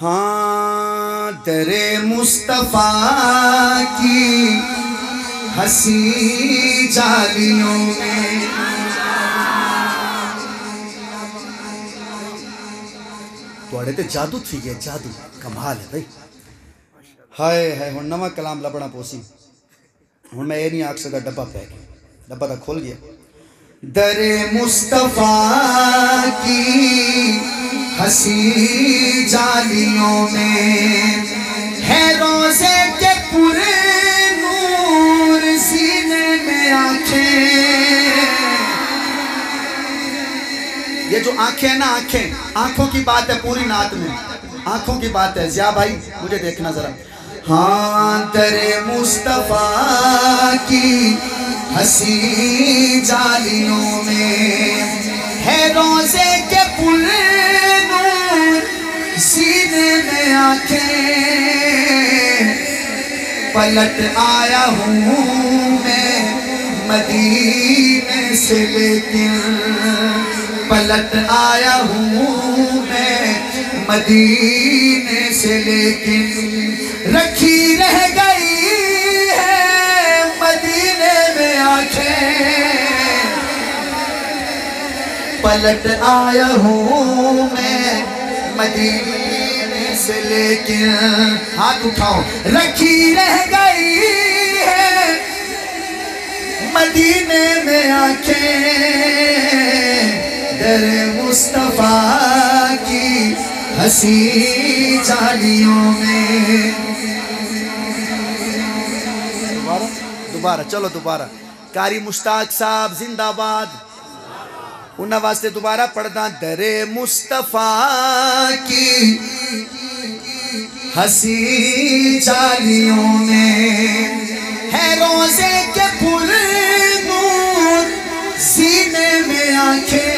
ہاں در مصطفیٰ کی حسین جالیوں میں توڑے تے جادو تھی گئے، جادو کمال ہے بھائی. ہائے ہائے ہن نواں کلام لبنا پوسی. ہن میں یہ نہیں آکھ سکتا ڈبہ پہ گیا، ڈبہ تک کھول گیا. در مصطفیٰ کی حسین جالیوں میں ہے روزے کے پورے نور، سینے میں آنکھیں. یہ جو آنکھیں ہیں نا، آنکھوں کی بات ہے پوری نعت میں، آنکھوں کی بات ہے. ضیاء بھائی مجھے دیکھنا ذرا. ہاں در مصطفیٰ کی حسین جالیوں میں ہے روزے کے پورے نور، سینے میں آنکھیں. پلٹ آیا ہوں میں مدینے سے لیکن، پلٹ آیا ہوں میں مدینے سے لیکن، رکھی رہ گئی ہے مدینے میں آنکھیں. پلٹ آیا ہوں میں مدینے سے لیکن، ہاتھ اٹھاؤ، رکھی رہ گئی ہے مدینے میں آنکھیں. در مصطفیٰ کی حسین جالیوں میں. دوبارہ چلو دوبارہ. قاری مشتاق صاحب زندہ باد. انہاں واسطے دوبارہ پڑھدا. در مصطفیٰ کی حسین جالیوں میں ہے روزے کے پھول نور، سینے میں آنکھیں.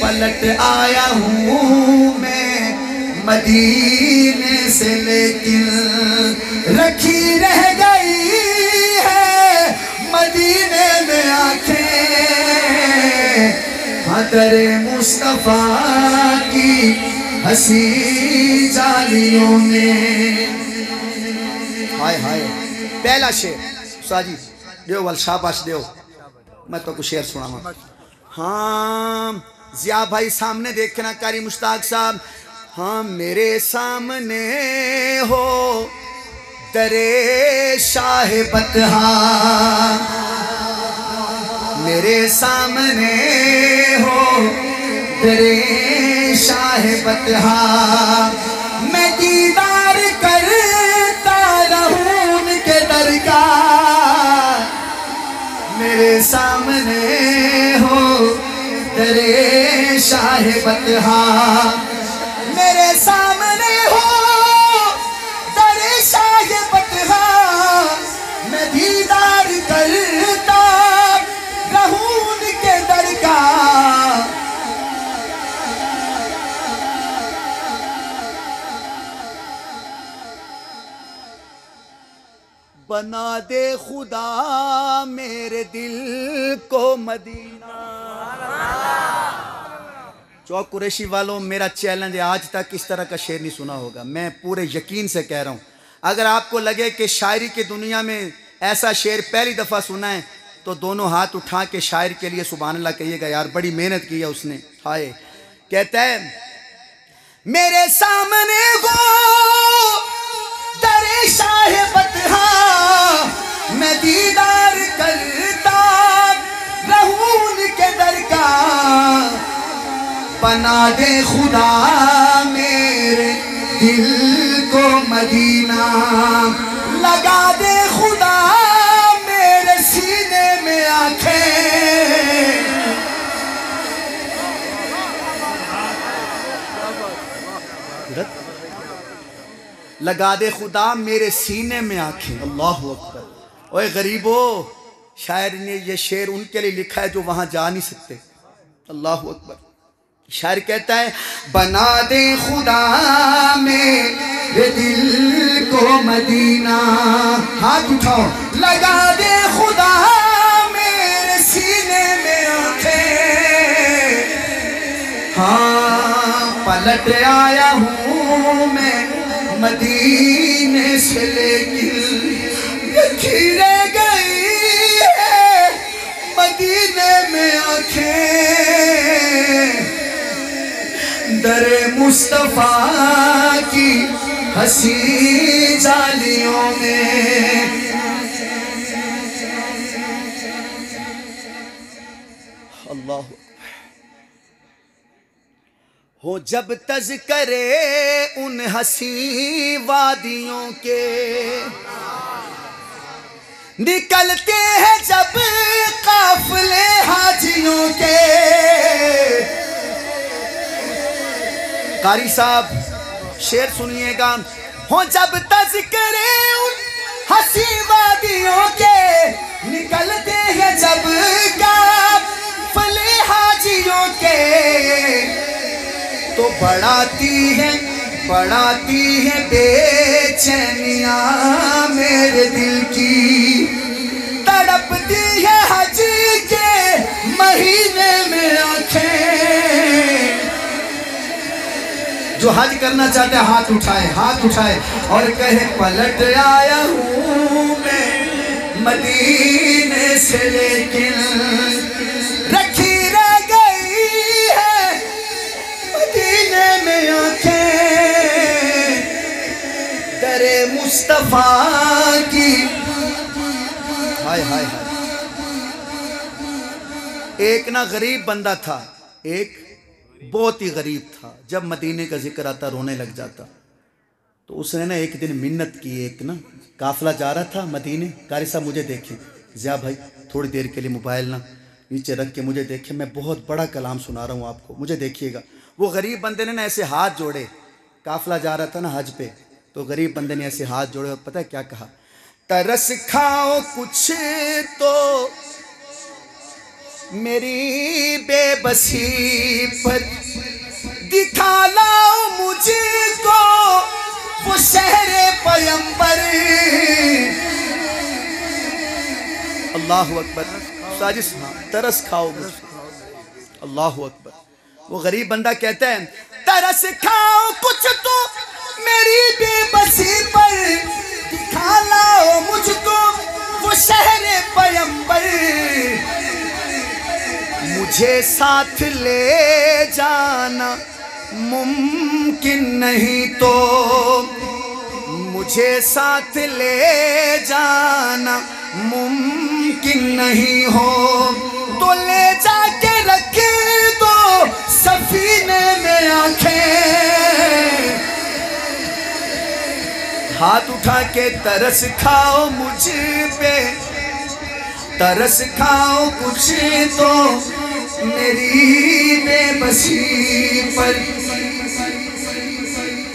پلٹ آیا ہوں میں مدینے سے لیکن، رکھی رہ گئی ہے مدینے میں آنکھیں. ہاں در مصطفیٰ کی حسین جالیوں میں. ہائے ہائے. پہلا شعر ساجی دیو وال شاباش دیو. میں تو کچھ شعر سنا ہوں. ہاں ضیاء بھائی سامنے دیکھنا. قاری مشتاق صاحب. ہاں میرے سامنے ہو در شاہ بطحا، میرے سامنے ہو در شاہ بطحا، میں دیدار کرتا رہوں ان کے درگاہ. میرے سامنے ہو در شاہ بطحا، میرے سامنے ہو در شاہ بطحا، میں دیدار کرتا رہوں ان کے درگاہ. بنا دے خدا میرے دل کو مدینہ. چوک قریشی والوں، میرا چیلنج ہے، آج تک اس طرح کا شعر نہیں سنا ہوگا. میں پورے یقین سے کہہ رہا ہوں. اگر آپ کو لگے کہ شاعری کی دنیا میں ایسا شعر پہلی دفعہ سنا ہے تو دونوں ہاتھ اٹھا کے شاعر کے لیے سبحان اللہ کہیے گا. یار بڑی محنت کی ہے اس نے. ہائے. کہتا ہے میرے سامنے ہو در شاہ بطحا، میں دیدار کرتا رہوں ان کے درگاہ. بنا دے خدا میرے دل کو مدینہ، لگا دے خدا میرے سینے میں آنکھیں. لگا دے خدا میرے سینے میں آنکھیں. اللہ اکبر. اوے غریبو، شاعر نے یہ شعر ان کے لیے لکھا ہے جو وہاں جا نہیں سکتے. اللہ اکبر. شاعر کہتا ہے بنا دے خدا میرے دل کو مدینہ، ہاتھ اٹھاؤ، لگا دے خدا میرے سینے میں آنکھیں. ہاں پلٹ آیا ہوں میں مدینے سے، لیکن رکھی رہ گئی ہے مدینے میں آنکھیں، در مصطفیٰ کی حسین جالیوں میں۔ اللہ ہو جب تذکرے ان حسین وادیوں کے، نکلتے ہیں جب قافلے حاجیوں کے۔ قاری صاحب شعر سنیے گا، ہو جب تذکرے ان حسین وادیوں کے، نکلتے ہیں جب قافلے حاجیوں کے، تو بڑھاتی ہے بے چینیاں میرے دل کی، تڑپتی ہے حج کے مہینے میں آنکھیں۔ جو حج کرنا چاہتے ہیں ہاتھ اٹھائے اور کہے پلٹ آیا ہوں میں مدینے سے، لیکن رکھی رہ گئی ہے مدینے میں آنکھیں، در مصطفیٰ کی۔ ہائے ہائے ہائے، ایک نہ غریب بندہ تھا، ایک بہت ہی غریب تھا، جب مدینے کا ذکر آتا رونے لگ جاتا۔ تو اس نے نا ایک دن منت کی، ایک نا قافلہ جا رہا تھا مدینے۔ قاری صاحب مجھے دیکھیں، ضیاء بھائی تھوڑی دیر کے لیے موبائل نا نیچے رکھ کے مجھے دیکھیں، میں بہت بڑا کلام سنا رہا ہوں آپ کو، مجھے دیکھیے گا۔ وہ غریب بندے نے نا ایسے ہاتھ جوڑے، قافلہ جا رہا تھا نا حج پہ، تو غریب بندے نے ایسے ہاتھ جوڑے اور پتہ ہے کیا کہا؟ ترس کھاؤ کچھ تو میری بے بسی پر، دکھا لاؤ مجھ کو وہ شہر پیمبر۔ اللہ اکبر، ساجس ترس کھاؤ مجھ کو، اللہ اکبر۔ وہ غریب بندہ کہتا ہے ترس کھاؤ کچھ تو میری بے بسی پر، دکھا لاؤ مجھ کو وہ شہر پیمبر۔ مجھے ساتھ لے جانا ممکن نہیں تو، مجھے ساتھ لے جانا ممکن نہیں ہو، تو لے جا کے رکھ دو سفینے میں آنکھیں۔ ہاتھ اٹھا کے ترس کھاؤ مجھ پہ، ترس کھاؤ کچھ تو میری بے بسی پر۔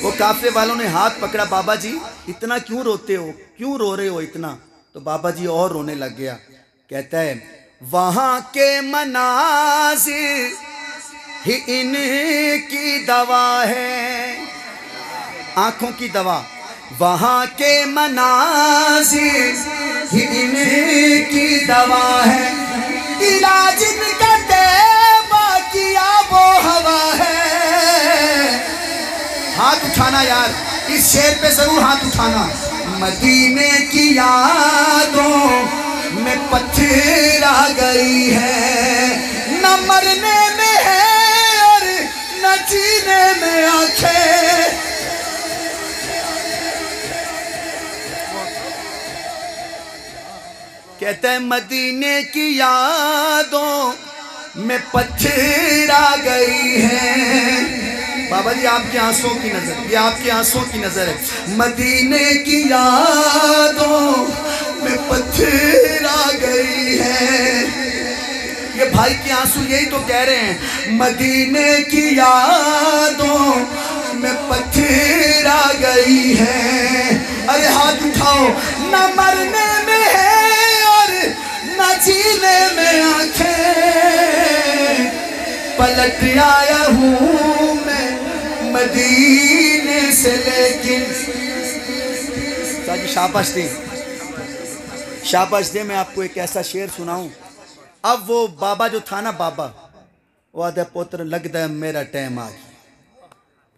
وہ قافلے والوں نے ہاتھ پکڑا، بابا جی اتنا کیوں روتے ہو، کیوں رو رہے ہو اتنا؟ تو بابا جی اور رونے لگ گیا، کہتا ہے وہاں کے مناظر ہی ان کی دوا ہے، آنکھوں کی دوا۔ وہاں کے مناظر ہی ان کی دوا ہے، علاج ان کا طیبہ کیا وہ ہوا ہے۔ ہاتھ اٹھانا یار، اس شعر پہ ضرور ہاتھ اٹھانا۔ مدینے کی یادوں میں پتھر آ گئی ہے، نہ مرنے میں ہے اور نہ جینے میں آنکھیں۔ کہتا ہے مدینے کی یادوں میں پتھر آ گئی ہے۔ بابا جی آپ کے آنسوں کی نظر، یہ آپ کے آنسوں کی نظر ہے۔ مدینے کی یادوں میں پتھر آ گئی ہے، یہ بھائی کے آنسو یہی تو کہہ رہے ہیں، مدینے کی یادوں میں پتھر آ گئی ہے۔ ارے ہاتھ اٹھاؤ، نہ مرنے میں ہے اور نہ جینے میں آنکھیں، پلٹ آیا ہوں میں مدینے سے لیکن۔ شاباش دیں، شاباش دیں، میں آپ کو ایک ایسا شعر سناؤں۔ اب وہ بابا جو تھا نا، بابا وہ آدھے پوتر لگ دا ہے میرا ٹائم آ گیا،